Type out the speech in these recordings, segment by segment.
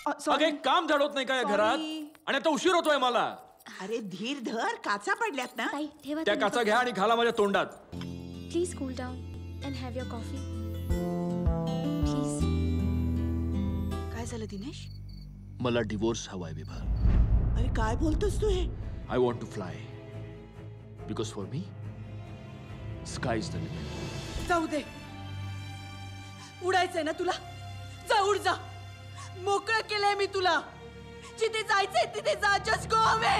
अगे काम धडवत नाही काय घरात आणि आता उशीर होतोय मला. अरे धीर धर, काचा पडल्यात ना. त्या काचा घ्या आणि घाला माझ्या तोंडात. Please cool down and have your coffee please. काय झालं दिनेश? मला डिवोर्स हवाय विभा. अरे काय बोलतोस तू हे? I want to fly because for me sky is the limit. जाऊ दे, उडायचंय ना तुला, जा उड जा. मोकळं केलंय मी तुला. जिथे जायचंय तिथे जा. Just go away.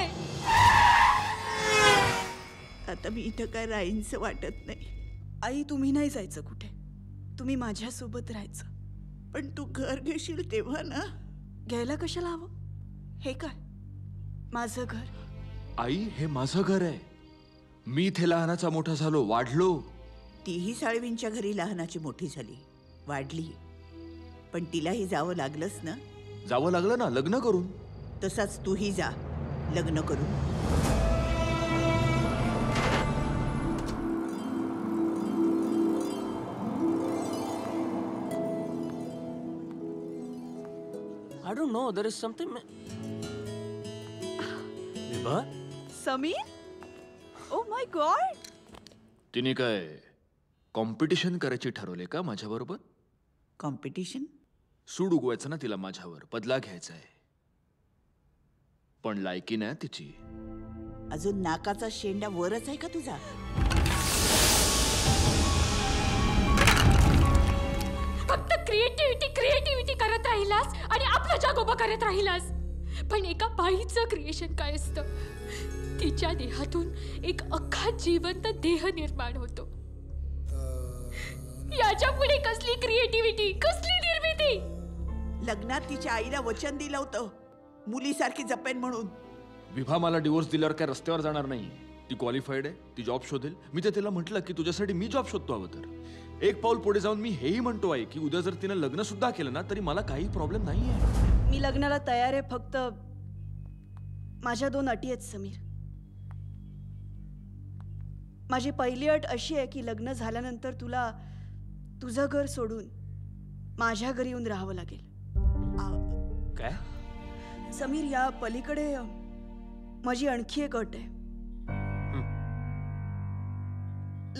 आता मी इथं काय राहीनचं वाटत नाही. आई तुम्ही नाही जायचं कुठे, तुम्ही माझ्यासोबत राहायचं. पण तू घर घेशील तेव्हा ना. घ्यायला कशाला हवं? हे काय माझं घर? आई हे माझं घर आहे. मी इथे लहानाचा मोठा झालो, वाढलो. तीही साळवींच्या घरी लहानाची मोठी झाली, वाढली. पण तिलाही जावं लागलंच ना. जावं लागलं ना लग्न करून. तसाच तूही जा लग्न करून. I don't know. There is something. Vibha? Sameer, oh my God. तिने काय कॉम्पिटिशन करायची ठरवले का माझ्याबरोबर? कॉम्पिटिशन? सूड उगवायचं ना तिला माझ्यावर, बदला घ्यायचा आहे. पण लायकी नाही तिची. अजून नाकाचा शेंडा वरच आहे का तुझा? फक्त क्रिएटिव्हिटी करत राहिलास आणि आपलं जग उभं करत राहिलास. पण एका बाईचं क्रिएशन काय असतं? तिच्या देहातून एक अख्खा जिवंत देह निर्माण होतो. याच्या पुढे कसली क्रिएटिव्हिटी, कसली निर्मिती? लग्नात तिच्या आईला वचन दिलं होतं मुलीसारखी जपेन म्हणून. विभा मला डिवोर्स दिल्यावर काय रस्त्यावर जाणार नाही. ती क्वालिफाईड आहे, ती जॉब शोधेल. मी तर तिला म्हटलं की तुझ्यासाठी मी जॉब शोधतो हवं तर. एक पाऊल पुढे जाऊन मी हेही म्हणतो आहे की उद्या जर तिने लग्न सुद्धा केलं ना तरी मला काही प्रॉब्लेम नाहीये. मी लग्नाला तयार आहे, फक्त माझ्या 2 अटी आहेत समीर. माझी पहिली अट अशी आहे की लग्न झाल्यानंतर तुला तुझं घर सोडून माझ्या घरी येऊन राहावं लागेल. काय? समीर, या पलीकडे माझी आणखी एक अट आहे.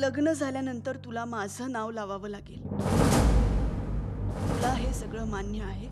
लग्न झाल्यानंतर तुला माझं नाव लावावं लागेल. तुला हे सगळं मान्य आहे?